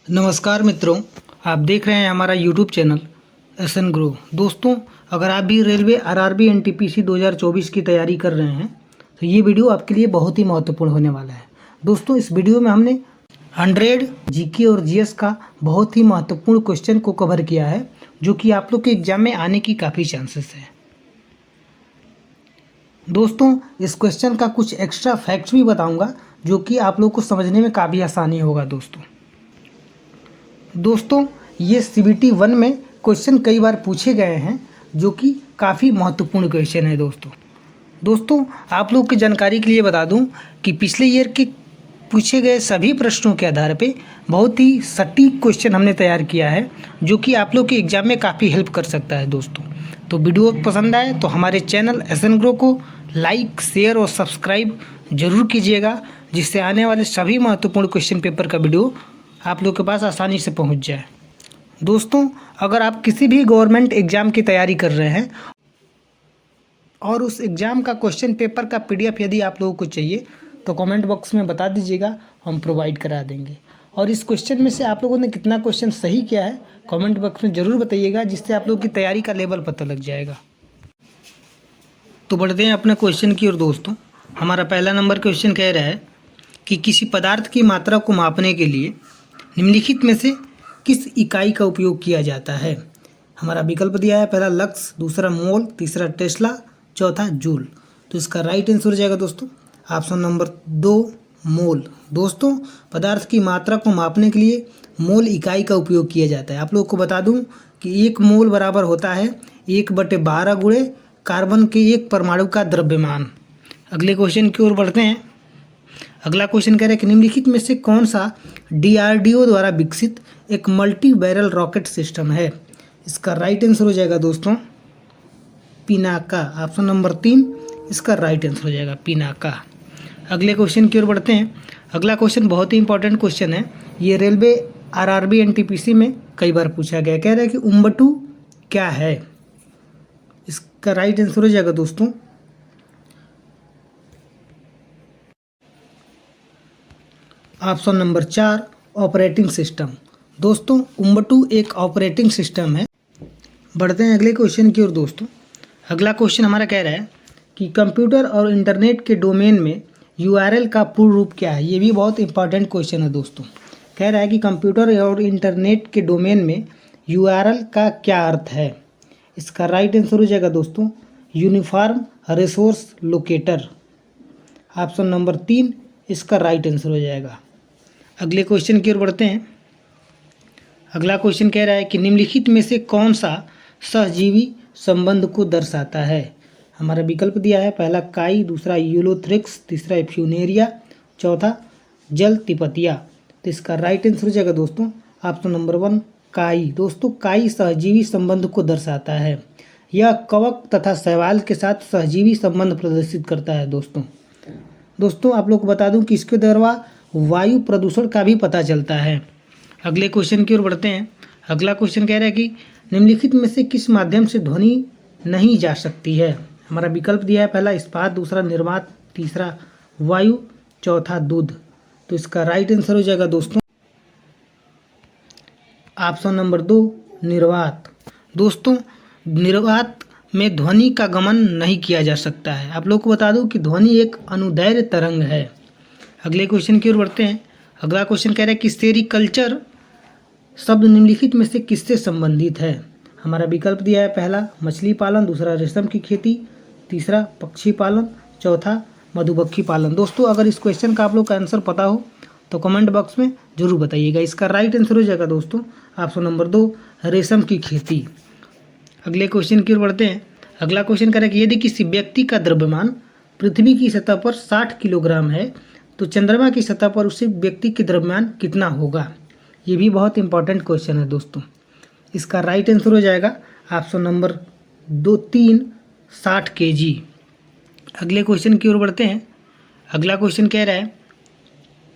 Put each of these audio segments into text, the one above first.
नमस्कार मित्रों, आप देख रहे हैं हमारा यूट्यूब चैनल एसएन ग्रो। दोस्तों, अगर आप भी रेलवे आरआरबी एनटीपीसी 2024 की तैयारी कर रहे हैं तो ये वीडियो आपके लिए बहुत ही महत्वपूर्ण होने वाला है। दोस्तों, इस वीडियो में हमने 100 जीके और जीएस का बहुत ही महत्वपूर्ण क्वेश्चन को कवर किया है, जो कि आप लोग के एग्जाम में आने की काफ़ी चांसेस है। दोस्तों, इस क्वेश्चन का कुछ एक्स्ट्रा फैक्ट्स भी बताऊंगा, जो कि आप लोग को समझने में काफ़ी आसानी होगा। दोस्तों, ये सीबीटी 1 में क्वेश्चन कई बार पूछे गए हैं, जो कि काफ़ी महत्वपूर्ण क्वेश्चन है। दोस्तों, आप लोग की जानकारी के लिए बता दूं कि पिछले ईयर के पूछे गए सभी प्रश्नों के आधार पे बहुत ही सटीक क्वेश्चन हमने तैयार किया है, जो कि आप लोग के एग्जाम में काफ़ी हेल्प कर सकता है। दोस्तों, तो वीडियो पसंद आए तो हमारे चैनल एसएन ग्रो को लाइक, शेयर और सब्सक्राइब जरूर कीजिएगा, जिससे आने वाले सभी महत्वपूर्ण क्वेश्चन पेपर का वीडियो आप लोग के पास आसानी से पहुंच जाए। दोस्तों, अगर आप किसी भी गवर्नमेंट एग्ज़ाम की तैयारी कर रहे हैं और उस एग्ज़ाम का क्वेश्चन पेपर का पीडीएफ यदि आप लोगों को चाहिए तो कमेंट बॉक्स में बता दीजिएगा, हम प्रोवाइड करा देंगे। और इस क्वेश्चन में से आप लोगों ने कितना क्वेश्चन सही किया है कमेंट बॉक्स में ज़रूर बताइएगा, जिससे आप लोगों की तैयारी का लेवल पता लग जाएगा। तो बढ़ते हैं अपने क्वेश्चन की ओर। दोस्तों, हमारा पहला नंबर क्वेश्चन कह रहा है कि किसी पदार्थ की मात्रा को मापने के लिए निम्नलिखित में से किस इकाई का उपयोग किया जाता है। हमारा विकल्प दिया है, पहला लक्स, दूसरा मोल, तीसरा टेस्ला, चौथा जूल। तो इसका राइट आंसर हो जाएगा दोस्तों ऑप्शन नंबर 2 मोल। दोस्तों, पदार्थ की मात्रा को मापने के लिए मोल इकाई का उपयोग किया जाता है। आप लोग को बता दूं कि 1 मोल बराबर होता है 1/12 गुणे कार्बन के 1 परमाणु का द्रव्यमान। अगले क्वेश्चन की ओर बढ़ते हैं। अगला क्वेश्चन कह रहा है कि निम्नलिखित में से कौन सा डीआरडीओ द्वारा विकसित एक मल्टी बैरल रॉकेट सिस्टम है। इसका राइट आंसर हो जाएगा दोस्तों पिनाका। ऑप्शन नंबर 3 इसका राइट आंसर हो जाएगा, पिनाका। अगले क्वेश्चन की ओर बढ़ते हैं। अगला क्वेश्चन बहुत ही इंपॉर्टेंट क्वेश्चन है। ये रेलवे आरआरबी एनटीपीसी में कई बार पूछा गया। कह रहा है कि उम्बटू क्या है। इसका राइट आंसर हो जाएगा दोस्तों ऑप्शन नंबर 4 ऑपरेटिंग सिस्टम। दोस्तों, उम्बटू एक ऑपरेटिंग सिस्टम है। बढ़ते हैं अगले क्वेश्चन की ओर। दोस्तों, अगला क्वेश्चन हमारा कह रहा है कि कंप्यूटर और इंटरनेट के डोमेन में यूआरएल का पूर्ण रूप क्या है। ये भी बहुत इंपॉर्टेंट क्वेश्चन है। दोस्तों, कह रहा है कि कंप्यूटर और इंटरनेट के डोमेन में यूआरएल का क्या अर्थ है। इसका राइट आंसर हो जाएगा दोस्तों uniform resource locator. Option number 3 इसका राइट आंसर हो जाएगा। अगले क्वेश्चन की ओर बढ़ते हैं। अगला क्वेश्चन कह रहा है कि निम्नलिखित में से कौन सा सहजीवी संबंध को दर्शाता है। हमारा विकल्प दिया है, पहला काई, दूसरा यूलोथ्रिक्स, तीसरा फ्यूनेरिया, चौथा जल तिपतिया। तो इसका राइट आंसर हो जाएगा दोस्तों ऑप्शन नंबर 1 काई। दोस्तों, काई सहजीवी संबंध को दर्शाता है। यह कवक तथा शैवाल के साथ सहजीवी संबंध प्रदर्शित करता है। दोस्तों, आप लोग को बता दूं कि इसके द्वारा वायु प्रदूषण का भी पता चलता है। अगले क्वेश्चन की ओर बढ़ते हैं। अगला क्वेश्चन कह रहा है कि निम्नलिखित में से किस माध्यम से ध्वनि नहीं जा सकती है। हमारा विकल्प दिया है, पहला इस्पात, दूसरा निर्वात, तीसरा वायु, चौथा दूध। तो इसका राइट आंसर हो जाएगा दोस्तों ऑप्शन नंबर 2 निर्वात। दोस्तों, निर्वात में ध्वनि का गमन नहीं किया जा सकता है। आप लोग को बता दूं कि ध्वनि एक अनुदैर्घ्य तरंग है। अगले क्वेश्चन की ओर बढ़ते हैं। अगला क्वेश्चन कह रहा है कि सेरिकल्चर शब्द निम्नलिखित में से किससे संबंधित है। हमारा विकल्प दिया है, पहला मछली पालन, दूसरा रेशम की खेती, तीसरा पक्षी पालन, चौथा मधुमक्खी पालन। दोस्तों, अगर इस क्वेश्चन का आप लोग का आंसर पता हो तो कमेंट बॉक्स में जरूर बताइएगा। इसका राइट आंसर हो जाएगा दोस्तों ऑप्शन नंबर 2 रेशम की खेती। अगले क्वेश्चन की ओर बढ़ते हैं। अगला क्वेश्चन कह रहा है कि यदि किसी व्यक्ति का द्रव्यमान पृथ्वी की सतह पर 60 किलोग्राम है तो चंद्रमा की सतह पर उसी व्यक्ति के द्रव्यमान कितना होगा। ये भी बहुत इंपॉर्टेंट क्वेश्चन है दोस्तों। इसका राइट आंसर हो जाएगा ऑप्शन नंबर 3 60 kg। अगले क्वेश्चन की ओर बढ़ते हैं। अगला क्वेश्चन कह रहा है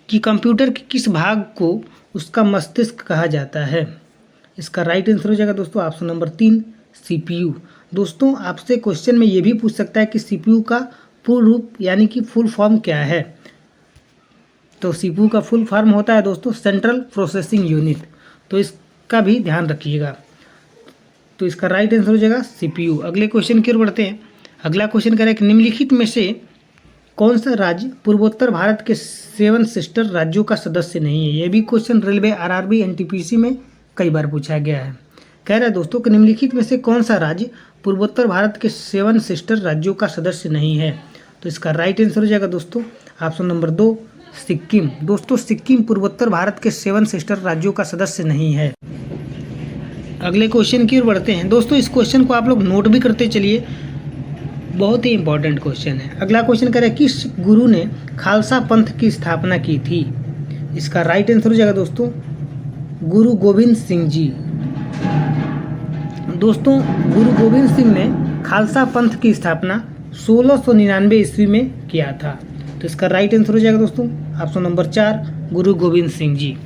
कि कंप्यूटर के किस भाग को उसका मस्तिष्क कहा जाता है। इसका राइट आंसर हो जाएगा दोस्तों ऑप्शन नंबर 3 सीपीयू। दोस्तों, आपसे क्वेश्चन में ये भी पूछ सकता है कि सीपीयू का पूर्ण रूप यानी कि फुल फॉर्म क्या है। तो सीपीयू का फुल फॉर्म होता है दोस्तों सेंट्रल प्रोसेसिंग यूनिट, तो इसका भी ध्यान रखिएगा। तो इसका राइट आंसर हो जाएगा सीपीयू। अगले क्वेश्चन की ओर बढ़ते हैं। अगला क्वेश्चन कह रहा है कि निम्नलिखित में से कौन सा राज्य पूर्वोत्तर भारत के 7 सिस्टर राज्यों का सदस्य नहीं है। यह भी क्वेश्चन रेलवे, आरआरबी, एनटीपीसी में कई बार पूछा गया है। कह रहा है दोस्तों कि निम्नलिखित में से कौन सा राज्य पूर्वोत्तर भारत के 7 सिस्टर राज्यों का सदस्य नहीं है। तो इसका राइट आंसर हो जाएगा दोस्तों ऑप्शन नंबर 2 सिक्किम। दोस्तों सिक्किम पूर्वोत्तर भारत के 7 सिस्टर राज्यों का सदस्य नहीं है। अगले क्वेश्चन की ओर बढ़ते हैं। दोस्तों इस क्वेश्चन को आप लोग नोट भी करते चलिए, बहुत ही इंपॉर्टेंट क्वेश्चन है। अगला क्वेश्चन कह रहा है किस गुरु ने खालसा पंथ की स्थापना की थी। इसका राइट आंसर हो जाएगा दोस्तों गुरु गोविंद सिंह जी। दोस्तों गुरु गोविंद सिंह ने खालसा पंथ की स्थापना 1699 ईस्वी में किया था। तो इसका राइट आंसर हो जाएगा दोस्तों ऑप्शन नंबर 4 गुरु गोविंद सिंह जी।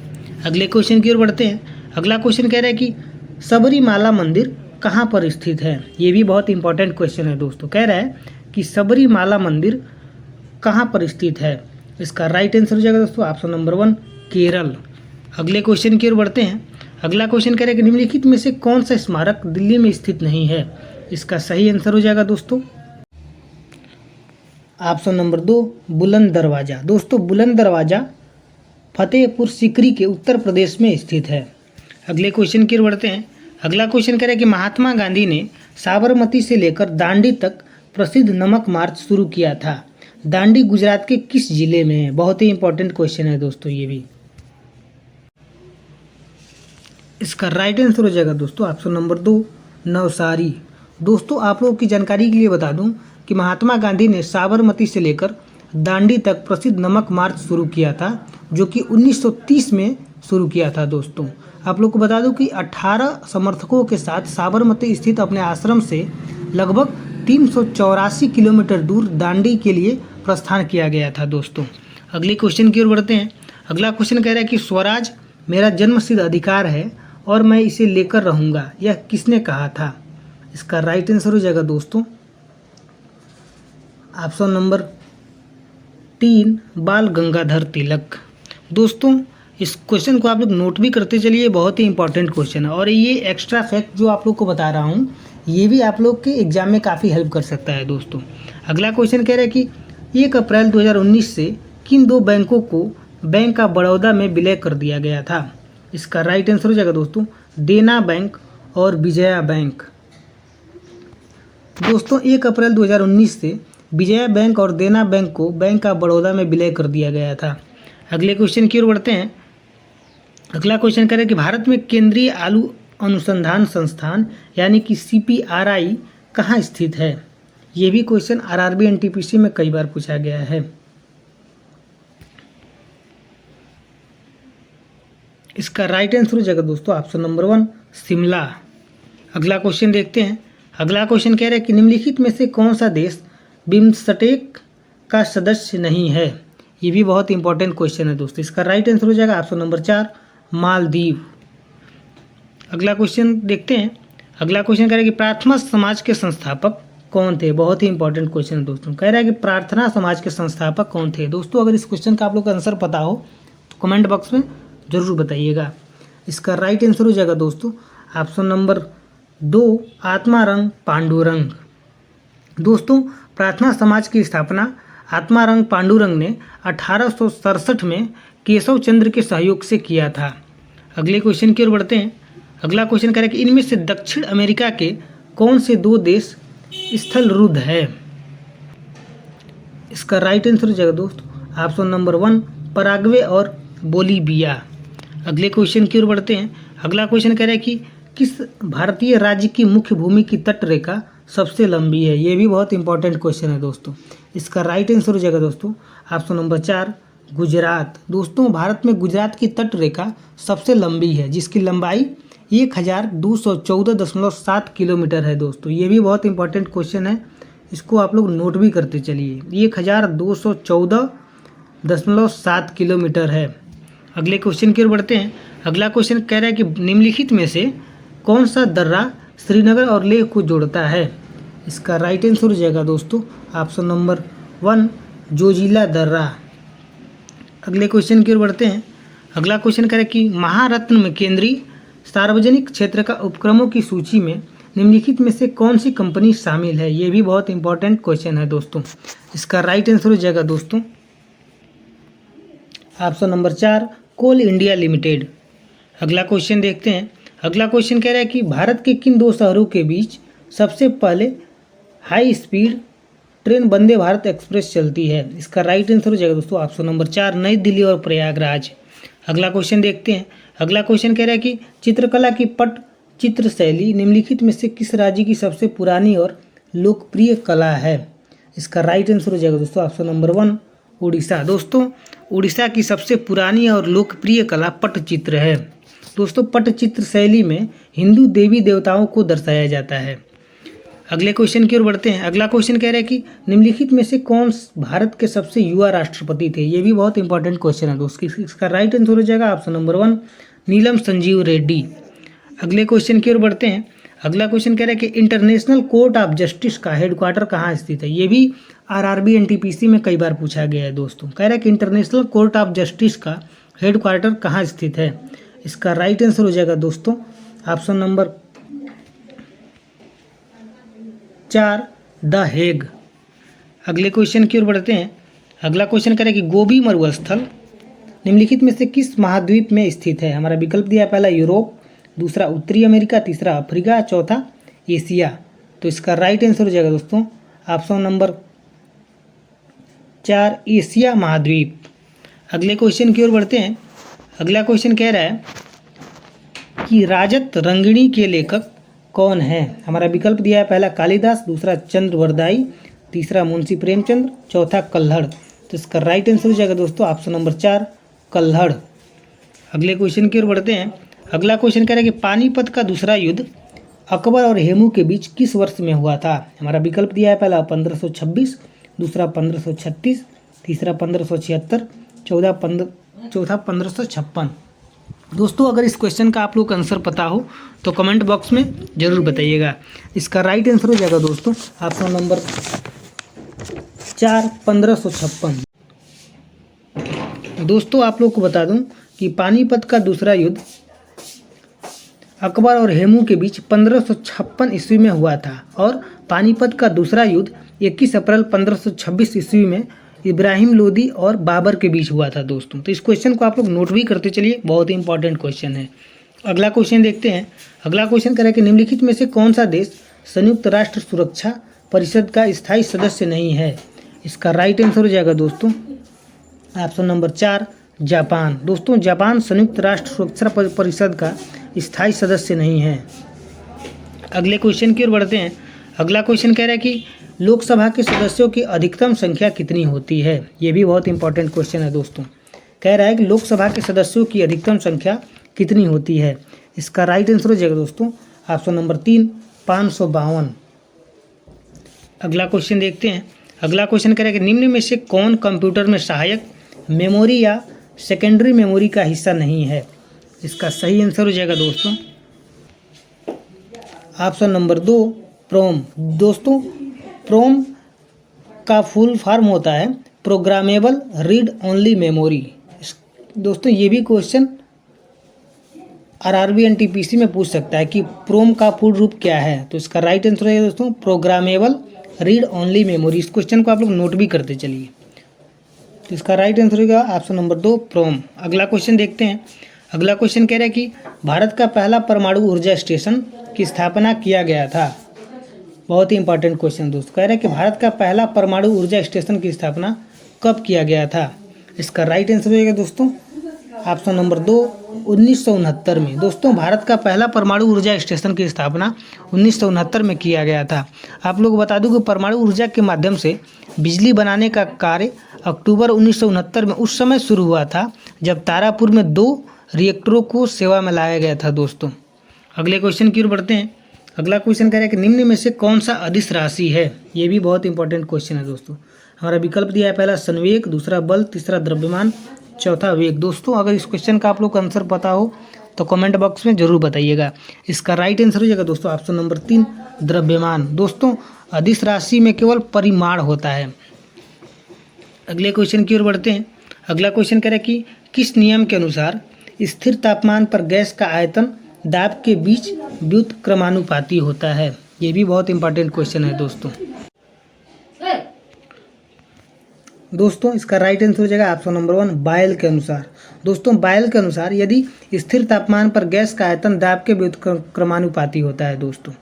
अगले क्वेश्चन की ओर बढ़ते हैं। अगला क्वेश्चन कह रहा है कि सबरीमाला मंदिर कहाँ पर स्थित है। ये भी बहुत इंपॉर्टेंट क्वेश्चन है दोस्तों। कह रहा है कि सबरीमाला मंदिर कहाँ पर स्थित है। इसका राइट आंसर हो जाएगा दोस्तों ऑप्शन नंबर 1 केरल। अगले क्वेश्चन की ओर बढ़ते हैं। अगला क्वेश्चन कह रहा है कि निम्नलिखित में से कौन सा स्मारक दिल्ली में स्थित नहीं है। इसका सही आंसर हो जाएगा दोस्तों ऑप्शन नंबर 2 बुलंद दरवाज़ा। दोस्तों बुलंद दरवाज़ा फतेहपुर सीकरी के उत्तर प्रदेश में स्थित है। अगले क्वेश्चन की ओर बढ़ते हैं। अगला क्वेश्चन कह रहा है कि महात्मा गांधी ने साबरमती से लेकर दांडी तक प्रसिद्ध नमक मार्च शुरू किया था। दांडी गुजरात के किस जिले में है। बहुत ही इंपॉर्टेंट क्वेश्चन है दोस्तों ये भी। इसका राइट आंसर हो जाएगा दोस्तों ऑप्शन नंबर 2 नवसारी। दोस्तों आप लोगों की जानकारी के लिए बता दूं कि महात्मा गांधी ने साबरमती से लेकर दांडी तक प्रसिद्ध नमक मार्च शुरू किया था, जो कि 1930 में शुरू किया था। दोस्तों आप लोग को बता दूं कि 18 समर्थकों के साथ साबरमती स्थित अपने आश्रम से लगभग 384 किलोमीटर दूर दांडी के लिए प्रस्थान किया गया था। दोस्तों अगले क्वेश्चन की ओर बढ़ते हैं। अगला क्वेश्चन कह रहा है कि स्वराज मेरा जन्मसिद्ध अधिकार है और मैं इसे लेकर रहूँगा, यह किसने कहा था। इसका राइट आंसर हो जाएगा दोस्तों ऑप्शन नंबर 3 बाल गंगाधर तिलक। दोस्तों इस क्वेश्चन को आप लोग नोट भी करते चलिए, बहुत ही इंपॉर्टेंट क्वेश्चन है। और ये एक्स्ट्रा फैक्ट जो आप लोग को बता रहा हूँ ये भी आप लोग के एग्जाम में काफ़ी हेल्प कर सकता है। दोस्तों अगला क्वेश्चन कह रहा है कि 1 अप्रैल 2019 से किन 2 बैंकों को बैंक ऑफ बड़ौदा में विलय कर दिया गया था। इसका राइट आंसर हो जाएगा दोस्तों देना बैंक और विजया बैंक। दोस्तों 1 अप्रैल 2019 से विजया बैंक और देना बैंक को बैंक ऑफ बड़ौदा में विलय कर दिया गया था। अगले क्वेश्चन की ओर बढ़ते हैं। अगला क्वेश्चन कह रहा है कि भारत में केंद्रीय आलू अनुसंधान संस्थान यानी कि CPRI कहाँ स्थित है। ये भी क्वेश्चन आरआरबी एनटीपीसी में कई बार पूछा गया है। इसका राइट आंसर हो जाएगा दोस्तों ऑप्शन नंबर 1 शिमला। अगला क्वेश्चन देखते हैं। अगला क्वेश्चन कह रहा है कि निम्नलिखित में से कौन सा देश बिम्स्टेक का सदस्य नहीं है। ये भी बहुत इंपॉर्टेंट क्वेश्चन है दोस्तों। इसका राइट आंसर हो जाएगा ऑप्शन नंबर 4 मालदीव। अगला क्वेश्चन देखते हैं। अगला क्वेश्चन कह रहा है कि प्रार्थना समाज के संस्थापक कौन थे। बहुत ही इंपॉर्टेंट क्वेश्चन है दोस्तों। कह रहा है कि प्रार्थना समाज के संस्थापक कौन थे। दोस्तों अगर इस क्वेश्चन का आप लोग का आंसर पता हो तो कमेंट बॉक्स में ज़रूर बताइएगा। इसका राइट आंसर हो जाएगा दोस्तों ऑप्शन नंबर 2 आत्मारंग पांडुरंग। दोस्तों प्रार्थना समाज की स्थापना आत्मारंग पांडुरंग ने 1867 में केशव चंद्र के सहयोग से किया था। अगले क्वेश्चन की ओर बढ़ते हैं। अगला क्वेश्चन कह रहा है कि इनमें से दक्षिण अमेरिका के कौन से 2 देश स्थल रुद्ध है। इसका राइट आंसर हो जाएगा दोस्तों ऑप्शन नंबर 1 पराग्वे और बोलीविया। अगले क्वेश्चन की ओर बढ़ते हैं। अगला क्वेश्चन कह रहा है कि किस भारतीय राज्य की मुख्य भूमि की तट रेखा सबसे लंबी है। ये भी बहुत इंपॉर्टेंट क्वेश्चन है दोस्तों। इसका राइट आंसर हो जाएगा दोस्तों ऑप्शन नंबर 4 गुजरात। दोस्तों भारत में गुजरात की तट रेखा सबसे लंबी है, जिसकी लंबाई 1214.7 किलोमीटर है। दोस्तों ये भी बहुत इंपॉर्टेंट क्वेश्चन है, इसको आप लोग नोट भी करते चलिए। 1214.7 किलोमीटर है। अगले क्वेश्चन की ओर बढ़ते हैं। अगला क्वेश्चन कह रहा है कि निम्नलिखित में से कौन सा दर्रा श्रीनगर और लेह को जोड़ता है। इसका राइट आंसर हो जाएगा दोस्तों ऑप्शन नंबर 1 जोजिला दर्रा। अगले क्वेश्चन की ओर बढ़ते हैं। अगला क्वेश्चन करें कि महारत्न में केंद्रीय सार्वजनिक क्षेत्र का उपक्रमों की सूची में निम्नलिखित में से कौन सी कंपनी शामिल है। ये भी बहुत इंपॉर्टेंट क्वेश्चन है दोस्तों। इसका राइट आंसर हो जाएगा दोस्तों ऑप्शन नंबर 4 कोल इंडिया लिमिटेड। अगला क्वेश्चन देखते हैं। अगला क्वेश्चन कह रहा है कि भारत के किन दो शहरों के बीच सबसे पहले high speed train Vande Bharat express चलती है। इसका राइट आंसर हो जाएगा दोस्तों ऑप्शन नंबर 4 नई दिल्ली और प्रयागराज। अगला क्वेश्चन देखते हैं। अगला क्वेश्चन कह रहा है कि चित्रकला की पट चित्र शैली निम्नलिखित में से किस राज्य की सबसे पुरानी और लोकप्रिय कला है। इसका राइट आंसर हो जाएगा दोस्तों ऑप्शन नंबर 1 उड़ीसा। दोस्तों उड़ीसा की सबसे पुरानी और लोकप्रिय कला पटचित्र है। दोस्तों पटचित्र शैली में हिंदू देवी देवताओं को दर्शाया जाता है। अगले क्वेश्चन की ओर बढ़ते हैं। अगला क्वेश्चन कह रहा है कि निम्नलिखित में से कौन भारत के सबसे युवा राष्ट्रपति थे। ये भी बहुत इंपॉर्टेंट क्वेश्चन है दोस्तों। इसका राइट आंसर हो जाएगा ऑप्शन नंबर 1 नीलम संजीव रेड्डी। अगले क्वेश्चन की ओर बढ़ते हैं। अगला क्वेश्चन कह रहा है कि इंटरनेशनल कोर्ट ऑफ जस्टिस का हेडक्वार्टर कहाँ स्थित है। ये भी आरआरबी एनटीपीसी में कई बार पूछा गया है दोस्तों। कह रहा है कि इंटरनेशनल कोर्ट ऑफ जस्टिस का हेडक्वार्टर कहाँ स्थित है। इसका राइट आंसर हो जाएगा दोस्तों ऑप्शन नंबर 4 द हेग। अगले क्वेश्चन की ओर बढ़ते हैं। अगला क्वेश्चन कह रहा है कि गोबी मरुस्थल निम्नलिखित में से किस महाद्वीप में स्थित है। हमारा विकल्प दिया है पहला यूरोप, दूसरा उत्तरी अमेरिका, तीसरा अफ्रीका, चौथा एशिया। तो इसका राइट आंसर हो जाएगा दोस्तों ऑप्शन नंबर 4 एशिया महाद्वीप। अगले क्वेश्चन की ओर बढ़ते हैं। अगला क्वेश्चन कह रहा है कि राजत रंगिणी के लेखक कौन है। हमारा विकल्प दिया है पहला कालिदास, दूसरा चंद्रवरदाई, तीसरा मुंशी प्रेमचंद्र, चौथा कल्हड़। तो इसका राइट आंसर हो जाएगा दोस्तों ऑप्शन नंबर 4 कल्हड़। अगले क्वेश्चन की ओर बढ़ते हैं। अगला क्वेश्चन कह रहा है कि पानीपत का दूसरा युद्ध अकबर और हेमू के बीच किस वर्ष में हुआ था। हमारा विकल्प दिया है पहला 1526, दूसरा 1536, तीसरा 1576, चौथा 1556। दोस्तों अगर इस क्वेश्चन का आप लोग को आंसर पता हो तो कमेंट बॉक्स में ज़रूर बताइएगा। इसका राइट आंसर हो जाएगा दोस्तों ऑप्शन नंबर 4 1556। दोस्तों आप लोग को बता दूं कि पानीपत का दूसरा युद्ध अकबर और हेमू के बीच 1556 ईस्वी में हुआ था और पानीपत का दूसरा युद्ध 21 अप्रैल 1526 ईस्वी में इब्राहिम लोदी और बाबर के बीच हुआ था दोस्तों। तो इस क्वेश्चन को आप लोग नोट भी करते चलिए, बहुत ही इंपॉर्टेंट क्वेश्चन है। अगला क्वेश्चन देखते हैं। अगला क्वेश्चन कह रहा है कि निम्नलिखित में से कौन सा देश संयुक्त राष्ट्र सुरक्षा परिषद का स्थायी सदस्य नहीं है। इसका राइट आंसर हो जाएगा दोस्तों ऑप्शन नंबर 4 जापान। दोस्तों जापान संयुक्त राष्ट्र सुरक्षा परिषद का स्थायी सदस्य नहीं है। अगले क्वेश्चन की ओर बढ़ते हैं। अगला क्वेश्चन कह रहा है कि लोकसभा के सदस्यों की अधिकतम संख्या कितनी होती है। ये भी बहुत इंपॉर्टेंट क्वेश्चन है दोस्तों। कह रहा है कि लोकसभा के सदस्यों की अधिकतम संख्या कितनी होती है। इसका राइट आंसर हो जाएगा दोस्तों ऑप्शन नंबर 3 552। अगला क्वेश्चन देखते हैं। अगला क्वेश्चन कह रहा है कि निम्न में से कौन कंप्यूटर में सहायक मेमोरी या सेकेंडरी मेमोरी का हिस्सा नहीं है। इसका सही आंसर हो जाएगा दोस्तों ऑप्शन नंबर 2 प्रोम। दोस्तों प्रोम का फुल फॉर्म होता है प्रोग्रामेबल रीड ओनली मेमोरी। दोस्तों ये भी क्वेश्चन आरआरबी एनटीपीसी में पूछ सकता है कि प्रोम का पूर्ण रूप क्या है। तो इसका राइट आंसर है दोस्तों प्रोग्रामेबल रीड ओनली मेमोरी। इस क्वेश्चन को आप लोग नोट भी करते चलिए। तो इसका राइट आंसर होगा ऑप्शन नंबर 2 प्रोम। अगला क्वेश्चन देखते हैं। अगला क्वेश्चन कह रहा है कि भारत का पहला परमाणु ऊर्जा स्टेशन की स्थापना किया गया था। बहुत ही इंपॉर्टेंट क्वेश्चन दोस्तों। कह रहा है कि भारत का पहला परमाणु ऊर्जा स्टेशन की स्थापना कब किया गया था। इसका राइट आंसर होगा दोस्तों ऑप्शन नंबर 2 1969 में। दोस्तों भारत का पहला परमाणु ऊर्जा स्टेशन की स्थापना 1969 में किया गया था। आप लोग बता दूं कि परमाणु ऊर्जा के माध्यम से बिजली बनाने का कार्य अक्टूबर 1969 में उस समय शुरू हुआ था जब तारापुर में 2 रिएक्टरों को सेवा में लाया गया था दोस्तों। अगले क्वेश्चन की ओर बढ़ते हैं। अगला क्वेश्चन कह रहा है कि निम्न में से कौन सा अदिश राशि है। ये भी बहुत इंपॉर्टेंट क्वेश्चन है दोस्तों। हमारा विकल्प दिया है पहला संवेग, दूसरा बल, तीसरा द्रव्यमान, चौथा वेग। दोस्तों अगर इस क्वेश्चन का आप लोग का आंसर पता हो तो कमेंट बॉक्स में जरूर बताइएगा। इसका राइट आंसर हो जाएगा दोस्तों ऑप्शन नंबर 3 द्रव्यमान। दोस्तों अदिश राशि में केवल परिमाण होता है। अगले क्वेश्चन की ओर बढ़ते हैं। अगला क्वेश्चन कह रहा है कि किस नियम के अनुसार स्थिर तापमान पर गैस का आयतन दाब के बीच व्युत्क्रमानुपाती होता है। ये भी बहुत इंपॉर्टेंट क्वेश्चन है दोस्तों इसका राइट आंसर हो जाएगा ऑप्शन नंबर 1 बायल के अनुसार। दोस्तों बायल के अनुसार यदि स्थिर तापमान पर गैस का आयतन दाब के व्युत्क्रमानुपाती होता है दोस्तों,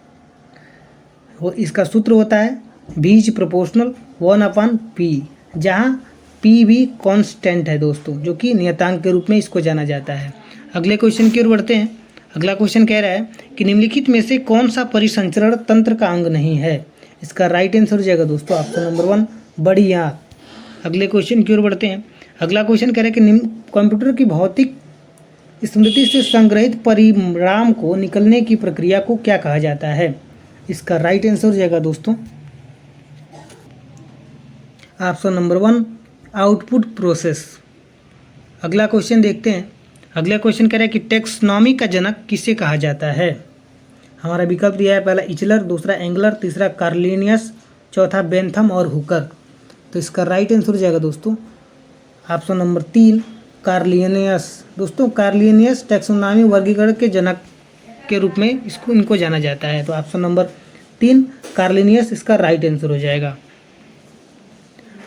वो इसका सूत्र होता है V इज प्रोपोर्शनल 1/P, जहाँ P भी कांस्टेंट है दोस्तों, जो कि नियतांक के रूप में इसको जाना जाता है। अगले क्वेश्चन की ओर बढ़ते हैं। अगला क्वेश्चन कह रहा है कि निम्नलिखित में से कौन सा परिसंचरण तंत्र का अंग नहीं है। इसका राइट आंसर हो जाएगा दोस्तों ऑप्शन नंबर 1 बड़ी आँख। अगले क्वेश्चन की ओर बढ़ते हैं। अगला क्वेश्चन कह रहा है कि कंप्यूटर की भौतिक स्मृति से संग्रहित परिणाम को निकलने की प्रक्रिया को क्या कहा जाता है। इसका राइट आंसर हो जाएगा दोस्तों ऑप्शन नंबर 1 आउटपुट प्रोसेस। अगला क्वेश्चन देखते हैं। अगला क्वेश्चन कह रहा है कि टेक्सोनॉमी का जनक किसे कहा जाता है। हमारा विकल्प दिया है पहला इचलर, दूसरा एंगलर, तीसरा कार्लिनियस, चौथा बेंथम और हुकर। तो इसका राइट आंसर हो जाएगा दोस्तों ऑप्शन नंबर 3 कार्लिनियस। दोस्तों कार्लिनियस टेक्सोनॉमी वर्गीकरण के जनक के रूप में इनको जाना जाता है। तो ऑप्शन नंबर 3 कार्लिनियस इसका राइट आंसर हो जाएगा।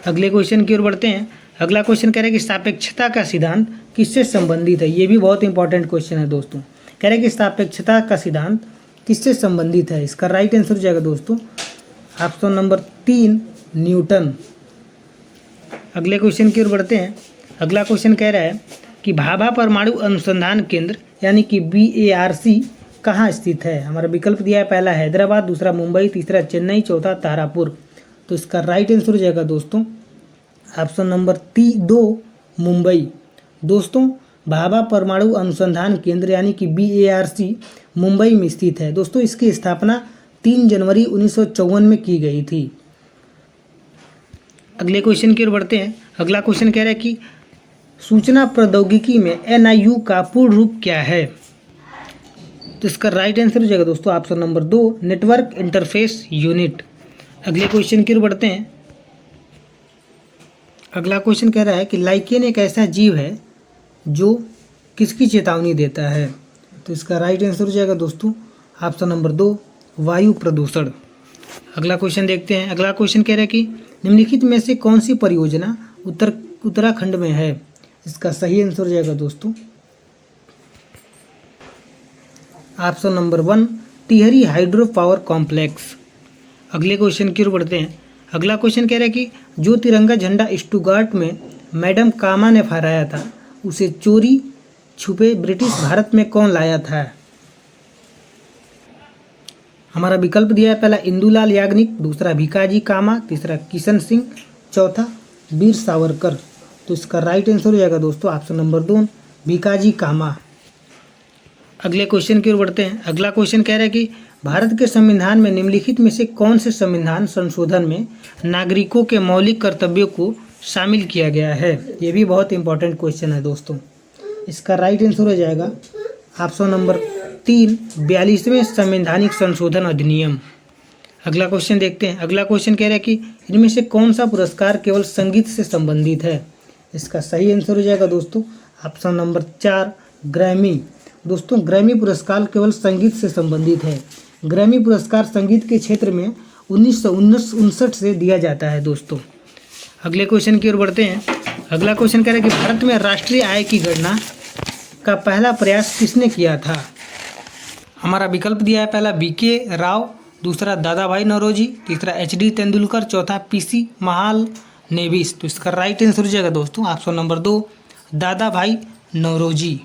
अगले क्वेश्चन की ओर बढ़ते हैं। अगला क्वेश्चन कह रहा है कि सापेक्षता का सिद्धांत किससे संबंधित है। ये भी बहुत इंपॉर्टेंट क्वेश्चन है दोस्तों। कह रहा है कि सापेक्षता का सिद्धांत किससे संबंधित है। इसका राइट आंसर हो जाएगा दोस्तों ऑप्शन नंबर 3 न्यूटन। अगले क्वेश्चन की ओर बढ़ते हैं। अगला क्वेश्चन कह रहा है कि भाभा परमाणु अनुसंधान केंद्र यानी कि BARC कहाँ स्थित है। हमारा विकल्प दिया है पहला हैदराबाद, दूसरा मुंबई, तीसरा चेन्नई, चौथा तारापुर। तो इसका राइट आंसर हो जाएगा दोस्तों ऑप्शन नंबर 2 मुंबई। दोस्तों भाभा परमाणु अनुसंधान केंद्र यानी कि BARC मुंबई में स्थित है। दोस्तों इसकी स्थापना 3 जनवरी 1954 में की गई थी। अगले क्वेश्चन की ओर बढ़ते हैं। अगला क्वेश्चन कह रहा है कि सूचना प्रौद्योगिकी में NIU का पूर्ण रूप क्या है। तो इसका राइट आंसर हो जाएगा दोस्तों option number 2 network interface unit. अगले क्वेश्चन की ओर बढ़ते हैं। अगला क्वेश्चन कह रहा है कि लाइकेन एक ऐसा जीव है जो किसकी चेतावनी देता है। तो इसका राइट आंसर हो जाएगा दोस्तों ऑप्शन नंबर 2 वायु प्रदूषण। अगला क्वेश्चन देखते हैं। अगला क्वेश्चन कह रहा है कि निम्नलिखित में से कौन सी परियोजना उत्तराखंड में है। इसका सही आंसर हो जाएगा दोस्तों option number 1 Tehri hydro power complex. अगले क्वेश्चन की ओर बढ़ते हैं। अगला क्वेश्चन कह रहा है कि जो तिरंगा झंडा स्टुटगार्ट में मैडम कामा ने फहराया था उसे चोरी छुपे ब्रिटिश भारत में कौन लाया था। हमारा विकल्प दिया है पहला इंदुलाल याग्निक, दूसरा भिकाजी कामा, तीसरा किशन सिंह, चौथा वीर सावरकर। तो इसका राइट आंसर हो जाएगा दोस्तों ऑप्शन नंबर 2 भिकाजी कामा। अगले क्वेश्चन की ओर बढ़ते हैं। अगला क्वेश्चन कह रहा है कि भारत के संविधान में निम्नलिखित में से कौन से संविधान संशोधन में नागरिकों के मौलिक कर्तव्यों को शामिल किया गया है। ये भी बहुत इंपॉर्टेंट क्वेश्चन है दोस्तों। इसका राइट आंसर हो जाएगा ऑप्शन नंबर 3 42वें संवैधानिक संशोधन अधिनियम। अगला क्वेश्चन देखते हैं। अगला क्वेश्चन कह रहा है कि इनमें से कौन सा पुरस्कार केवल संगीत से संबंधित है। इसका सही आंसर हो जाएगा दोस्तों ऑप्शन नंबर 4 ग्रैमी। दोस्तों ग्रैमी पुरस्कार केवल संगीत से संबंधित है। ग्रैमी पुरस्कार संगीत के क्षेत्र में 1959 से दिया जाता है दोस्तों। अगले क्वेश्चन की ओर बढ़ते हैं। अगला क्वेश्चन कह रहा है कि भारत में राष्ट्रीय आय की गणना का पहला प्रयास किसने किया था। हमारा विकल्प दिया है पहला BK राव, दूसरा दादा भाई नौरोजी, तीसरा HD तेंदुलकर, चौथा PC महालनेविस। तो इसका राइट आंसर हो जाएगा दोस्तों ऑप्शन नंबर 2 दादा भाई नौरोजी।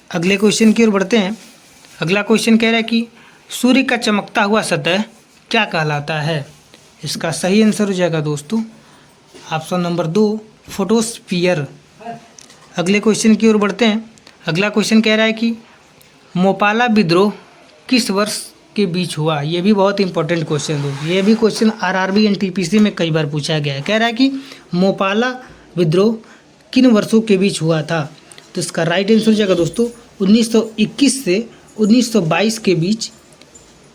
अगले क्वेश्चन की ओर बढ़ते हैं। अगला क्वेश्चन कह रहा है कि सूर्य का चमकता हुआ सतह क्या कहलाता है। इसका सही आंसर हो जाएगा दोस्तों ऑप्शन नंबर 2 फोटोस्फीयर। अगले क्वेश्चन की ओर बढ़ते हैं। अगला क्वेश्चन कह रहा है कि मोपाला विद्रोह किस वर्ष के बीच हुआ। ये भी बहुत इंपॉर्टेंट क्वेश्चन है। ये भी क्वेश्चन RRB NTPC में कई बार पूछा गया है। कह रहा है कि मोपाला विद्रोह किन वर्षों के बीच हुआ था। तो इसका राइट आंसर हो जाएगा दोस्तों 1921 से 1922 के बीच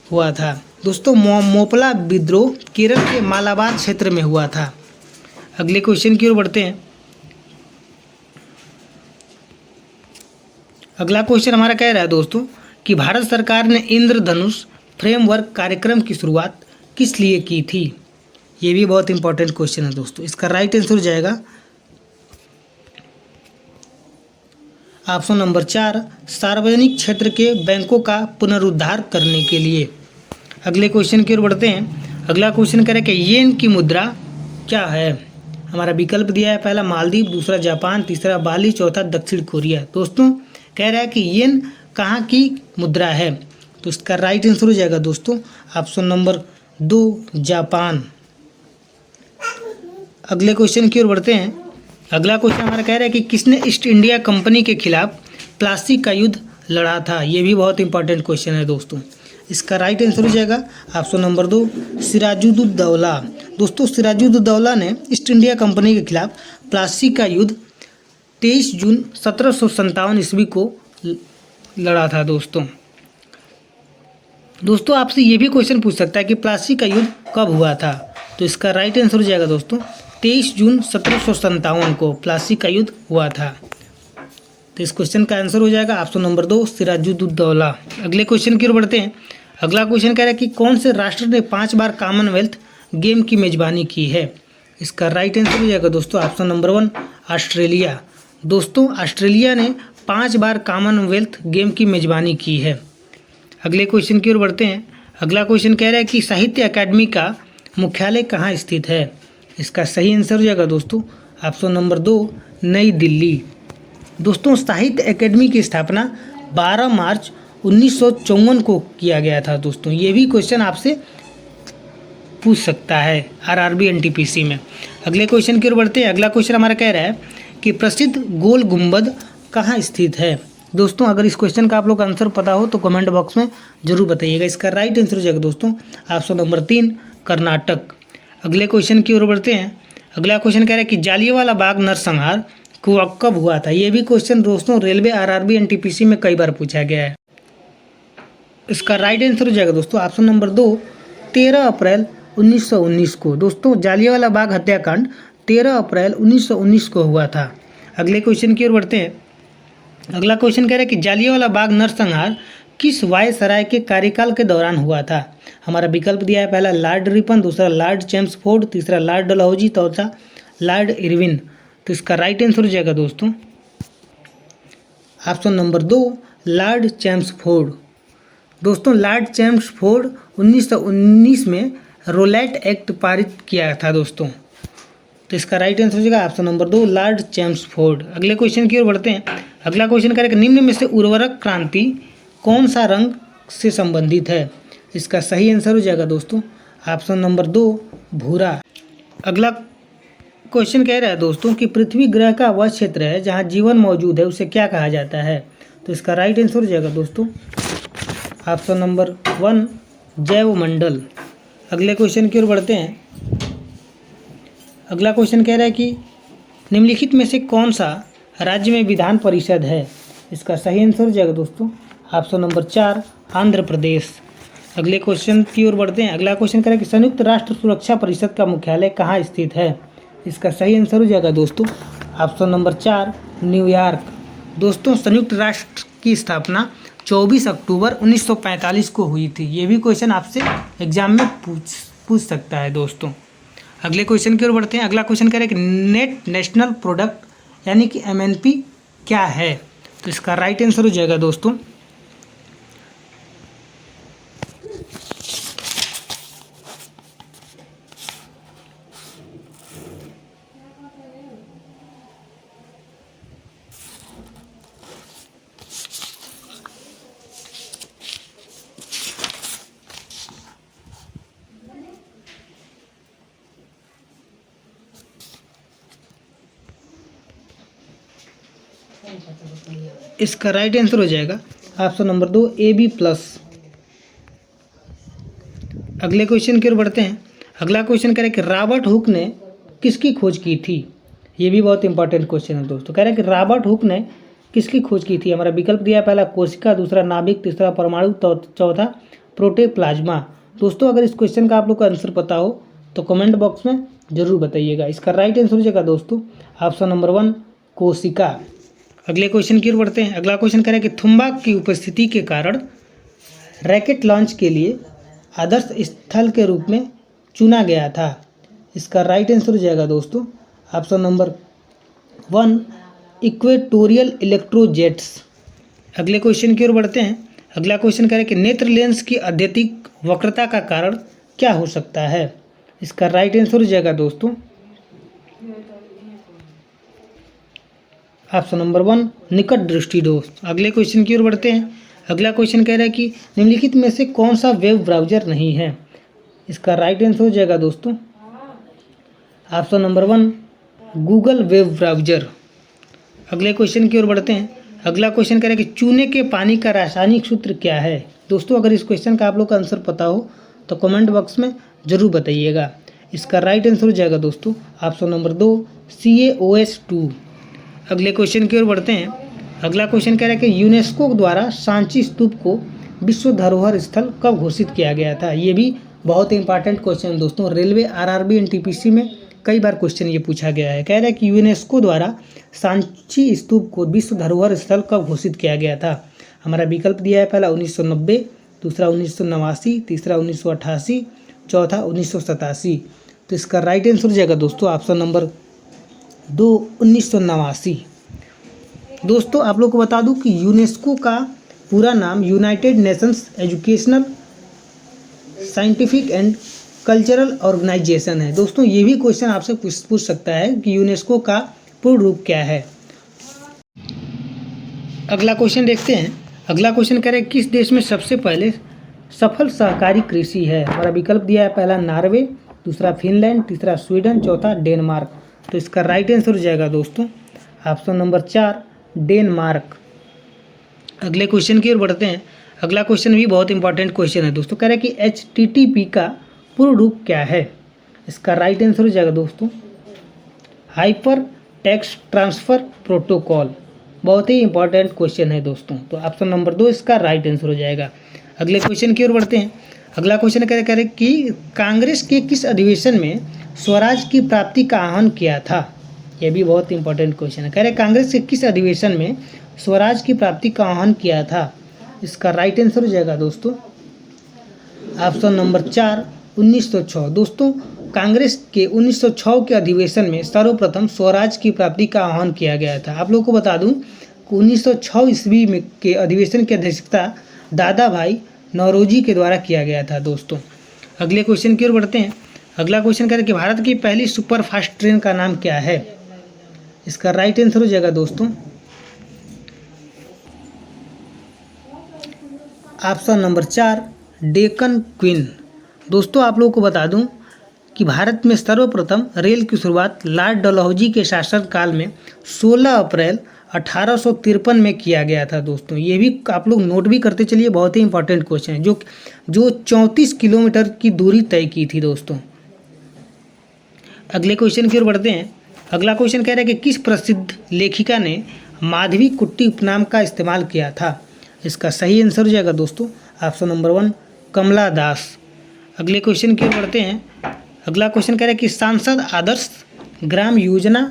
हुआ था। दोस्तों मोपला विद्रोह केरल के मालाबार क्षेत्र में हुआ था। अगले क्वेश्चन की ओर बढ़ते हैं। अगला क्वेश्चन हमारा कह रहा है दोस्तों कि भारत सरकार ने इंद्रधनुष फ्रेमवर्क कार्यक्रम की शुरुआत किस लिए की थी। ये भी बहुत इंपॉर्टेंट क्वेश्चन है दोस्तों। इसका राइट आंसर हो जाएगा ऑप्शन नंबर 4, सार्वजनिक क्षेत्र के बैंकों का पुनरुद्धार करने के लिए। अगले क्वेश्चन की ओर बढ़ते हैं। अगला क्वेश्चन कह रहा है कि येन की मुद्रा क्या है। हमारा विकल्प दिया है, पहला मालदीव, दूसरा जापान, तीसरा बाली, चौथा दक्षिण कोरिया। दोस्तों कह रहा है कि येन कहाँ की मुद्रा है, तो इसका राइट आंसर हो जाएगा दोस्तों ऑप्शन नंबर 2, जापान। अगले क्वेश्चन की ओर बढ़ते हैं। अगला क्वेश्चन हमारा कह रहा है कि किसने ईस्ट इंडिया कंपनी के खिलाफ प्लासी का युद्ध लड़ा था। ये भी बहुत इंपॉर्टेंट क्वेश्चन है दोस्तों। इसका राइट आंसर हो जाएगा ऑप्शन नंबर 2, सिराजुद्दौला। दोस्तों सिराजुद्दौला ने ईस्ट इंडिया कंपनी के खिलाफ प्लासी का युद्ध 23 जून 1757 ईस्वी को लड़ा था दोस्तों। दोस्तों आपसे ये भी क्वेश्चन पूछ सकता है कि प्लासी का युद्ध कब हुआ था, तो इसका राइट आंसर हो जाएगा दोस्तों 23 जून 1757 को प्लासी का युद्ध हुआ था। तो इस क्वेश्चन का आंसर हो जाएगा ऑप्शन नंबर 2, सिराजुद्दौला। अगले क्वेश्चन की ओर बढ़ते हैं। अगला क्वेश्चन कह रहा है कि कौन से राष्ट्र ने 5 बार कॉमनवेल्थ गेम की मेजबानी की है। इसका राइट आंसर हो जाएगा दोस्तों ऑप्शन नंबर 1, ऑस्ट्रेलिया। दोस्तों ऑस्ट्रेलिया ने 5 बार कॉमनवेल्थ गेम की मेजबानी की है। अगले क्वेश्चन की ओर बढ़ते हैं। अगला क्वेश्चन कह रहा है कि साहित्य अकादमी का मुख्यालय कहाँ स्थित है। इसका सही आंसर हो जाएगा दोस्तों ऑप्शन नंबर 2, नई दिल्ली। दोस्तों साहित्य अकादमी की स्थापना 12 मार्च 1954 को किया गया था दोस्तों। ये भी क्वेश्चन आपसे पूछ सकता है आरआरबी एनटीपीसी में। अगले क्वेश्चन की ओर बढ़ते हैं। अगला क्वेश्चन हमारा कह रहा है कि प्रसिद्ध गोल गुंबद कहाँ स्थित है। दोस्तों अगर इस क्वेश्चन का आप लोग का आंसर पता हो तो कमेंट बॉक्स में जरूर बताइएगा। इसका राइट आंसर हो जाएगा दोस्तों ऑप्शन नंबर 3, कर्नाटक। अगले क्वेश्चन की ओर बढ़ते हैं। अगला क्वेश्चन कह रहा है कि जालियांवाला बाग नरसंहार कब हुआ था। ये भी क्वेश्चन दोस्तों रेलवे आरआरबी एनटीपीसी में कई बार पूछा गया है। इसका राइट आंसर हो जाएगा दोस्तों ऑप्शन नंबर 2, 13 अप्रैल 1919 को। दोस्तों जालियांवाला बाग हत्याकांड 13 अप्रैल 1919 को हुआ था। अगले क्वेश्चन की ओर बढ़ते हैं। अगला क्वेश्चन कह रहा है कि जालियांवाला बाग नरसंहार किस वायसराय के कार्यकाल के दौरान हुआ था। हमारा विकल्प दिया है, पहला लॉर्ड रिपन, दूसरा लॉर्ड चेम्सफोर्ड, तीसरा लॉर्ड डलहौजी, चौथा लॉर्ड इरविन। तो इसका राइट आंसर हो जाएगा दोस्तों ऑप्शन नंबर 2, लॉर्ड चेम्सफोर्ड। दोस्तों लॉर्ड चेम्सफोर्ड 1919 में रोलैट एक्ट पारित किया था दोस्तों। तो इसका राइट आंसर हो जाएगा ऑप्शन नंबर 2, लॉर्ड चेम्सफोर्ड। अगले क्वेश्चन की ओर बढ़ते हैं। अगला क्वेश्चन करें निम्न में से उर्वरक क्रांति कौन सा रंग से संबंधित है। इसका सही आंसर हो जाएगा दोस्तों ऑप्शन नंबर 2, भूरा। अगला क्वेश्चन कह रहा है दोस्तों कि पृथ्वी ग्रह का वह क्षेत्र है जहां जीवन मौजूद है, उसे क्या कहा जाता है। तो इसका राइट आंसर हो जाएगा दोस्तों ऑप्शन नंबर 1, जैवमंडल। अगले क्वेश्चन की ओर बढ़ते हैं। अगला क्वेश्चन कह रहा है कि निम्नलिखित में से कौन सा राज्य में विधान परिषद है। इसका सही आंसर हो जाएगा दोस्तों ऑप्शन नंबर 4, आंध्र प्रदेश। अगले क्वेश्चन की ओर बढ़ते हैं। अगला क्वेश्चन कह रहा है कि संयुक्त राष्ट्र सुरक्षा परिषद का मुख्यालय कहाँ स्थित है। इसका सही आंसर हो जाएगा दोस्तों ऑप्शन नंबर 4, न्यूयॉर्क। दोस्तों संयुक्त राष्ट्र की स्थापना 24 अक्टूबर 1945 को हुई थी। ये भी क्वेश्चन आपसे एग्जाम में पूछ सकता है दोस्तों। अगले क्वेश्चन की ओर बढ़ते हैं। अगला क्वेश्चन कह रहा है कि नेट नेशनल प्रोडक्ट यानी कि एमएनपी क्या है। तो इसका राइट आंसर हो जाएगा दोस्तों इसका राइट आंसर हो जाएगा ऑप्शन नंबर 2, AB+। अगले क्वेश्चन की ओर बढ़ते हैं। अगला क्वेश्चन कह रहा है कि रॉबर्ट हुक ने किसकी खोज की थी। ये भी बहुत इंपॉर्टेंट क्वेश्चन है दोस्तों। कह रहा है कि रॉबर्ट हुक ने किसकी खोज की थी। हमारा विकल्प दिया है, पहला कोशिका, दूसरा नाभिक, तीसरा परमाणु, चौथा प्रोटोप्लाज्मा। दोस्तों अगर इस क्वेश्चन का आप लोग को आंसर पता हो तो कमेंट बॉक्स में जरूर बताइएगा। इसका राइट आंसर हो जाएगा दोस्तों ऑप्शन नंबर 1, कोशिका। अगले क्वेश्चन की ओर बढ़ते हैं। अगला क्वेश्चन कह रहा है कि थुम्बा की उपस्थिति के कारण रैकेट लॉन्च के लिए आदर्श स्थल के रूप में चुना गया था। इसका राइट आंसर हो जाएगा दोस्तों ऑप्शन नंबर 1 इक्वेटोरियल इलेक्ट्रोजेट्स। अगले क्वेश्चन की ओर बढ़ते हैं। अगला क्वेश्चन कह रहा है कि नेत्र लेंस की अत्यधिक वक्रता का कारण क्या हो सकता है। इसका राइट आंसर हो जाएगा दोस्तों ऑप्शन नंबर 1 निकट दृष्टि दोष। अगले क्वेश्चन की ओर बढ़ते हैं। अगला क्वेश्चन कह रहा है कि निम्नलिखित में से कौन सा वेब ब्राउज़र नहीं है। इसका राइट आंसर हो जाएगा दोस्तों option number 1 Google web browser. अगले क्वेश्चन की ओर बढ़ते हैं। अगला क्वेश्चन कह रहा है कि चूने के पानी का रासायनिक सूत्र क्या है। दोस्तों अगर इस क्वेश्चन का आप लोग का आंसर पता हो तो कमेंट बॉक्स में ज़रूर बताइएगा। इसका राइट आंसर हो जाएगा दोस्तों ऑप्शन नंबर 2 CaOH2। अगले क्वेश्चन की ओर बढ़ते हैं। अगला क्वेश्चन कह रहा है कि यूनेस्को द्वारा सांची स्तूप को विश्व धरोहर स्थल कब घोषित किया गया था। ये भी बहुत ही इंपॉर्टेंट क्वेश्चन है दोस्तों। रेलवे RRB NTPC में कई बार क्वेश्चन ये पूछा गया है। कह रहा है कि यूनेस्को द्वारा सांची स्तूप को विश्व धरोहर स्थल कब घोषित किया गया था। हमारा विकल्प दिया है पहला 1990, दूसरा 1989, तीसरा 1988, चौथा 1987। तो इसका राइट आंसर हो जाएगा दोस्तों ऑप्शन नंबर 2 1989। दोस्तों आप लोग को बता दूं कि यूनेस्को का पूरा नाम United Nations Educational Scientific and Cultural Organization है। दोस्तों ये भी क्वेश्चन आपसे पूछ सकता है कि यूनेस्को का पूर्ण रूप क्या है। अगला क्वेश्चन देखते हैं। अगला क्वेश्चन कह रहे हैं किस देश में सबसे पहले सफल सहकारी कृषि है। हमारा विकल्प दिया है पहला नॉर्वे, दूसरा फिनलैंड, तीसरा स्वीडन, चौथा डेनमार्क। तो इसका राइट आंसर हो जाएगा दोस्तों ऑप्शन नंबर 4 डेनमार्क। अगले क्वेश्चन की ओर बढ़ते हैं। अगला क्वेश्चन भी बहुत इंपॉर्टेंट क्वेश्चन है दोस्तों। कह रहे हैं कि HTTP का पूर्ण रूप क्या है। इसका राइट आंसर हो जाएगा दोस्तों हाइपर टेक्स्ट ट्रांसफ़र प्रोटोकॉल। बहुत ही इंपॉर्टेंट क्वेश्चन है दोस्तों। तो ऑप्शन नंबर 2 इसका राइट आंसर हो जाएगा। अगले क्वेश्चन की ओर बढ़ते हैं। अगला क्वेश्चन कह रहे कि कांग्रेस के किस अधिवेशन में स्वराज की प्राप्ति का आह्वान किया था। यह भी बहुत इंपॉर्टेंट क्वेश्चन है। कह रहे कांग्रेस के किस अधिवेशन में स्वराज की प्राप्ति का आह्वान किया था। इसका राइट आंसर हो जाएगा दोस्तों ऑप्शन नंबर 4 1906। दोस्तों कांग्रेस के 1906 के अधिवेशन में सर्वप्रथम स्वराज की प्राप्ति का आह्वान किया गया था। आप लोगों को बता दूं कि 1906 ईस्वी में के अधिवेशन की अध्यक्षता दादा भाई नौरोजी के द्वारा किया गया था दोस्तों। अगले क्वेश्चन की ओर बढ़ते हैं। अगला क्वेश्चन कह रहे हैं कि भारत की पहली सुपर फास्ट ट्रेन का नाम क्या है। इसका राइट आंसर हो जाएगा दोस्तों ऑप्शन नंबर 4 डेक्कन क्वीन। दोस्तों आप लोगों को बता दूं कि भारत में सर्वप्रथम रेल की शुरुआत लॉर्ड डलहौजी के शासनकाल में 16 अप्रैल 1853 में किया गया था दोस्तों। ये भी आप लोग नोट भी करते चलिए, बहुत ही इंपॉर्टेंट क्वेश्चन है जो 34 किलोमीटर की दूरी तय की थी दोस्तों। अगले क्वेश्चन की ओर बढ़ते हैं। अगला क्वेश्चन कह रहा है कि किस प्रसिद्ध लेखिका ने माधवी कुट्टी उपनाम का इस्तेमाल किया था। इसका सही आंसर हो जाएगा दोस्तों ऑप्शन नंबर 1 कमला दास। अगले क्वेश्चन की ओर बढ़ते हैं। अगला क्वेश्चन कह रहा है कि सांसद आदर्श ग्राम योजना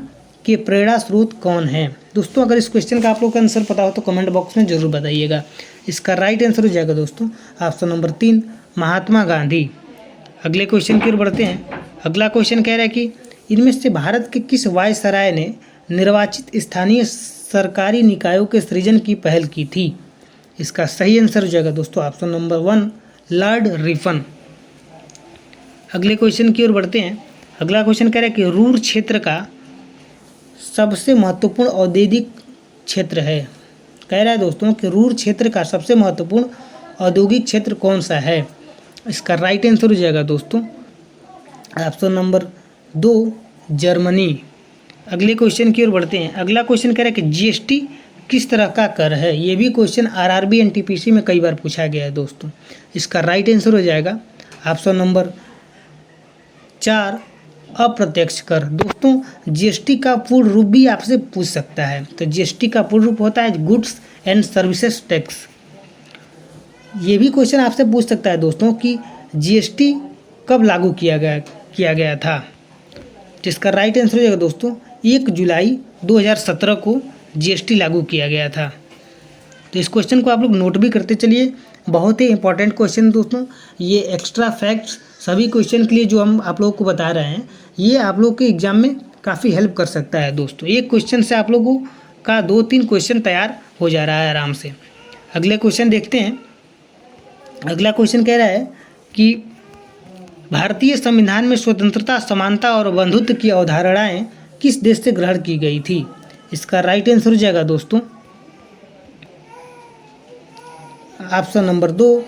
के प्रेरणा स्रोत कौन है। दोस्तों अगर इस क्वेश्चन का आप लोग का आंसर पता हो तो कमेंट बॉक्स में जरूर बताइएगा। इसका राइट आंसर हो जाएगा दोस्तों ऑप्शन नंबर 3 महात्मा गांधी। अगले क्वेश्चन की ओर बढ़ते हैं। अगला क्वेश्चन कह रहा है कि इनमें से भारत के किस वायसराय ने निर्वाचित स्थानीय सरकारी निकायों के सृजन की पहल की थी। इसका सही आंसर हो जाएगा दोस्तों ऑप्शन नंबर 1 लॉर्ड रिपन। अगले क्वेश्चन की ओर बढ़ते हैं। अगला क्वेश्चन कह रहा है कि रूर क्षेत्र का सबसे महत्वपूर्ण औद्योगिक क्षेत्र है। कह रहा है दोस्तों कि रूर क्षेत्र का सबसे महत्वपूर्ण औद्योगिक क्षेत्र कौन सा है। इसका राइट आंसर हो जाएगा दोस्तों ऑप्शन नंबर 2 जर्मनी। अगले क्वेश्चन की ओर बढ़ते हैं। अगला क्वेश्चन कह रहा है कि GST किस तरह का कर है। ये भी क्वेश्चन RRB NTPC में कई बार पूछा गया है दोस्तों। इसका राइट आंसर हो जाएगा ऑप्शन नंबर 4 अप्रत्यक्ष कर। दोस्तों GST का पूर्ण रूप भी आपसे पूछ सकता है। तो GST का पूर्ण रूप होता है गुड्स एंड सर्विसेज टैक्स। ये भी क्वेश्चन आपसे पूछ सकता है दोस्तों कि GST कब लागू किया गया था। जिसका राइट आंसर हो जाएगा दोस्तों 1 जुलाई 2017 को जीएसटी लागू किया गया था। तो इस क्वेश्चन को आप लोग नोट भी करते चलिए, बहुत ही इंपॉर्टेंट क्वेश्चन दोस्तों। ये एक्स्ट्रा फैक्ट्स सभी क्वेश्चन के लिए जो हम आप लोगों को बता रहे हैं, ये आप लोग के एग्जाम में काफ़ी हेल्प कर सकता है दोस्तों। एक क्वेश्चन से आप लोगों का 2-3 क्वेश्चन तैयार हो जा रहा है आराम से। अगले क्वेश्चन देखते हैं। अगला क्वेश्चन कह रहा है कि भारतीय संविधान में स्वतंत्रता, समानता और बंधुत्व की अवधारणाएं किस देश से ग्रहण की गई थी? इसका राइट आंसर हो जाएगा दोस्तों ऑप्शन नंबर 2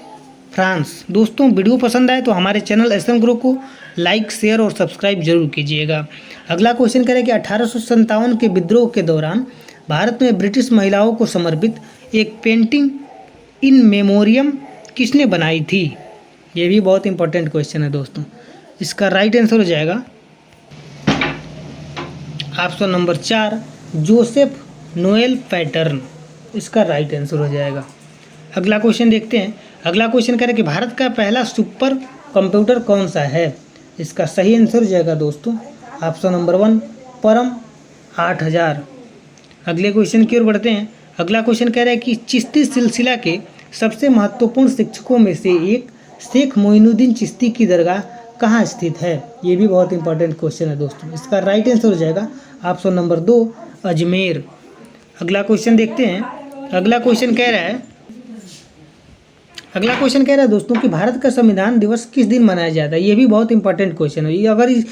फ्रांस। दोस्तों वीडियो पसंद आए तो हमारे चैनल एसएम ग्रो को लाइक, शेयर और सब्सक्राइब जरूर कीजिएगा। अगला क्वेश्चन कह रहा है कि 1857 के विद्रोह के दौरान भारत में ब्रिटिश महिलाओं को समर्पित एक पेंटिंग इन मेमोरियम किसने बनाई थी? ये भी बहुत इंपॉर्टेंट क्वेश्चन है दोस्तों। इसका राइट आंसर हो जाएगा option number 4 Joseph Noel pattern. इसका राइट आंसर हो जाएगा। अगला क्वेश्चन देखते हैं। अगला क्वेश्चन कह रहा है कि भारत का पहला सुपर कंप्यूटर कौन सा है? इसका सही आंसर हो जाएगा दोस्तों ऑप्शन नंबर 1 परम 8000। अगले क्वेश्चन की ओर बढ़ते हैं। अगला क्वेश्चन कह रहा है कि चिश्ती सिलसिला के सबसे महत्वपूर्ण शिक्षकों में से एक शेख मोइनुद्दीन चिश्ती की दरगाह कहाँ स्थित है? ये भी बहुत इंपॉर्टेंट क्वेश्चन है दोस्तों। इसका राइट आंसर हो जाएगा ऑप्शन नंबर 2 अजमेर। अगला क्वेश्चन देखते हैं। अगला क्वेश्चन कह रहा है दोस्तों कि भारत का संविधान दिवस किस दिन मनाया जाता है? ये भी बहुत इंपॉर्टेंट क्वेश्चन है। ये अगर इस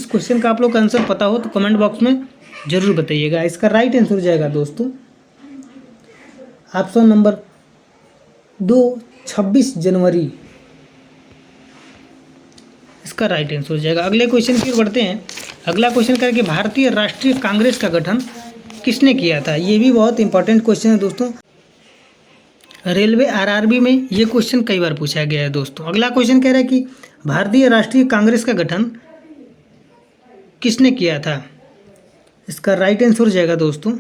क्वेश्चन का आप लोग का आंसर पता हो तो कमेंट बॉक्स में जरूर बताइएगा। इसका राइट आंसर हो जाएगा दोस्तों ऑप्शन नंबर 2 26 जनवरी। इसका राइट आंसर हो जाएगा। अगले क्वेश्चन की ओर बढ़ते हैं। अगला क्वेश्चन कह रहा है कि भारतीय राष्ट्रीय कांग्रेस का गठन किसने किया था? ये भी बहुत इंपॉर्टेंट क्वेश्चन है दोस्तों। रेलवे आरआरबी में ये क्वेश्चन कई बार पूछा गया है दोस्तों। अगला क्वेश्चन कह रहा है कि भारतीय राष्ट्रीय कांग्रेस का गठन किसने किया था? इसका राइट आंसर हो जाएगा दोस्तों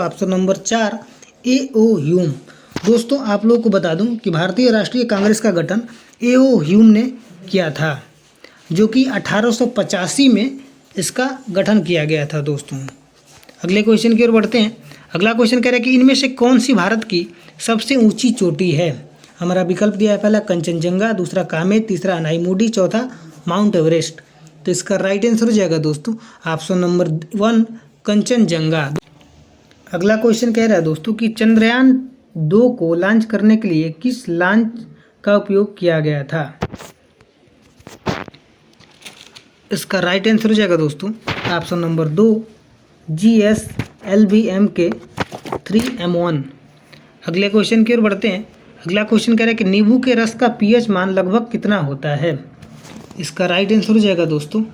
ऑप्शन नंबर 4 ए.ओ. ह्यूम। दोस्तों आप लोगों को बता दूं कि भारतीय राष्ट्रीय कांग्रेस का गठन ए.ओ. ह्यूम ने किया था, जो कि 1885 में इसका गठन किया गया था दोस्तों। अगले क्वेश्चन की ओर बढ़ते हैं। अगला क्वेश्चन कह रहा है कि इनमें से कौन सी भारत की सबसे ऊंची चोटी है? हमारा विकल्प दिया है पहला कंचनजंगा, दूसरा कामेत, तीसरा अनाईमुडी, चौथा माउंट एवरेस्ट। तो इसका राइट आंसर हो जाएगा दोस्तों ऑप्शन नंबर 1 कंचनजंगा। अगला क्वेश्चन कह रहा है दोस्तों कि चंद्रयान 2 को लॉन्च करने के लिए किस लॉन्च का उपयोग किया गया था? इसका राइट आंसर हो जाएगा दोस्तों ऑप्शन नंबर 2 GSLV-M 3M1। अगले क्वेश्चन की ओर बढ़ते हैं। अगला क्वेश्चन कह रहा है कि नींबू के रस का pH मान लगभग कितना होता है? इसका राइट आंसर हो जाएगा दोस्तों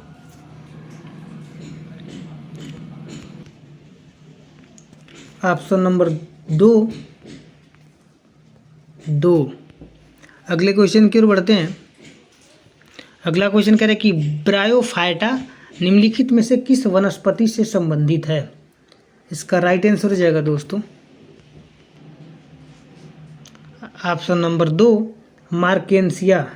ऑप्शन नंबर 2। अगले क्वेश्चन की ओर बढ़ते हैं। अगला क्वेश्चन कह रहा है कि ब्रायोफाइटा निम्नलिखित में से किस वनस्पति से संबंधित है? इसका राइट आंसर हो जाएगा दोस्तों ऑप्शन नंबर 2 मार्केंसिया।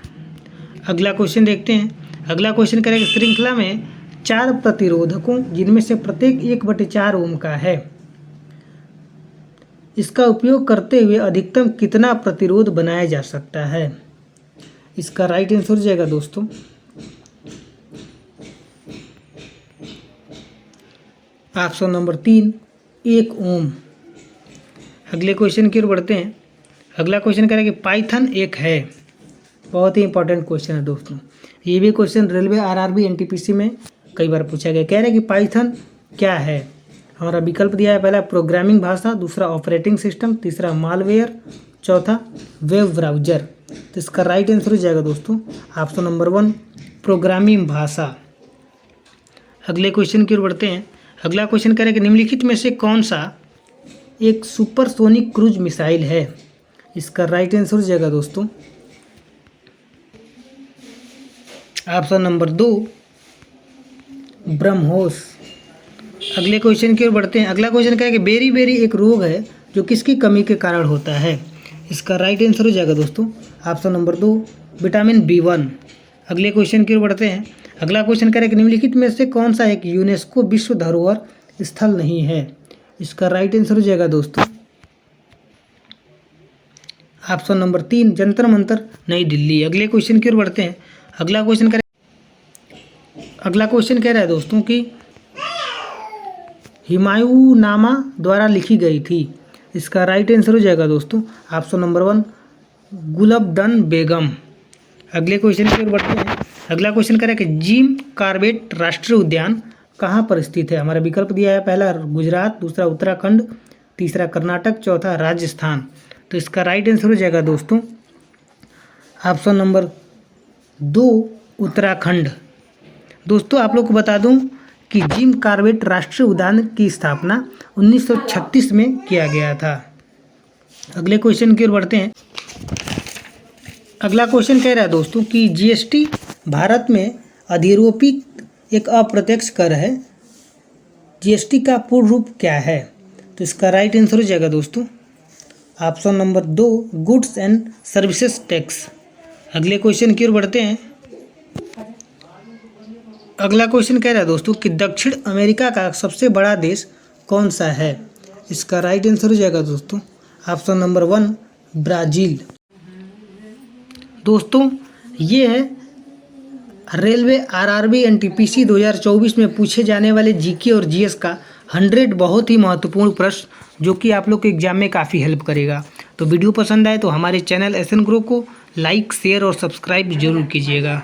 अगला क्वेश्चन देखते हैं। अगला क्वेश्चन कह रहा है कि श्रृंखला में 4 प्रतिरोधकों जिनमें से प्रत्येक 1/4 ओम का है, इसका उपयोग करते हुए अधिकतम कितना प्रतिरोध बनाया जा सकता है? इसका राइट आंसर हो जाएगा दोस्तों ऑप्शन नंबर 3 1 ओम। अगले क्वेश्चन की ओर बढ़ते हैं। अगला क्वेश्चन कह रहा है कि पाइथन एक है। बहुत ही इंपॉर्टेंट क्वेश्चन है दोस्तों। ये भी क्वेश्चन रेलवे आरआरबी एनटीपीसी में कई बार पूछा गया। कह रहा है कि पाइथन क्या है? हमारा विकल्प दिया है पहला प्रोग्रामिंग भाषा, दूसरा ऑपरेटिंग सिस्टम, तीसरा मालवेयर, चौथा वेब ब्राउजर। तो इसका राइट आंसर हो जाएगा दोस्तों ऑप्शन नंबर 1 प्रोग्रामिंग भाषा। अगले क्वेश्चन की ओर बढ़ते हैं। अगला क्वेश्चन कह रहा है कि निम्नलिखित में से कौन सा एक सुपरसोनिक क्रूज मिसाइल है? इसका राइट आंसर हो जाएगा दोस्तों ऑप्शन नंबर 2 ब्रह्मोस। अगले क्वेश्चन की ओर बढ़ते हैं। अगला क्वेश्चन कह रहा है कि बेरी एक रोग है जो किसकी कमी के कारण होता है? इसका राइट आंसर हो जाएगा दोस्तों ऑप्शन नंबर 2 विटामिन B1। अगले क्वेश्चन की ओर बढ़ते हैं। अगला क्वेश्चन कह रहा है कि निम्नलिखित में से कौन सा एक यूनेस्को विश्व धरोहर स्थल नहीं है। इसका राइट आंसर हो जाएगा दोस्तों ऑप्शन नंबर 3 जंतर मंतर नई दिल्ली। अगले क्वेश्चन की ओर बढ़ते हैं। अगला क्वेश्चन कह रहा है दोस्तों कि हुमायूंनामा द्वारा लिखी गई थी। इसका राइट आंसर हो जाएगा दोस्तों ऑप्शन नंबर 1 गुलबदन बेगम। अगले क्वेश्चन की ओर बढ़ते हैं। अगला क्वेश्चन कह रहा है कि जिम कॉर्बेट राष्ट्रीय उद्यान कहाँ पर स्थित है। हमारा विकल्प दिया है, पहला गुजरात, दूसरा उत्तराखंड, तीसरा कर्नाटक, चौथा राजस्थान। तो इसका राइट आंसर हो जाएगा दोस्तों ऑप्शन नंबर 2 उत्तराखंड। दोस्तों आप लोग को बता दूं कि जिम कॉर्बेट राष्ट्रीय उद्यान की स्थापना 1936 में किया गया था। अगले क्वेश्चन की ओर बढ़ते हैं। अगला क्वेश्चन कह रहा है दोस्तों कि जीएसटी भारत में अधिरोपित एक अप्रत्यक्ष कर है। जीएसटी का पूर्ण रूप क्या है। तो इसका राइट आंसर हो जाएगा दोस्तों option number 2 goods and services tax. अगले क्वेश्चन की ओर बढ़ते हैं। अगला क्वेश्चन कह रहा है दोस्तों कि दक्षिण अमेरिका का सबसे बड़ा देश कौन सा है। इसका राइट आंसर हो जाएगा दोस्तों ऑप्शन नंबर 1 ब्राज़ील। दोस्तों ये है रेलवे आरआरबी एनटीपीसी 2024 में पूछे जाने वाले जीके और जीएस का 100 बहुत ही महत्वपूर्ण प्रश्न, जो कि आप लोग के एग्जाम में काफ़ी हेल्प करेगा। तो वीडियो पसंद आए तो हमारे चैनल एसएन ग्रो को लाइक, शेयर और सब्सक्राइब जरूर कीजिएगा।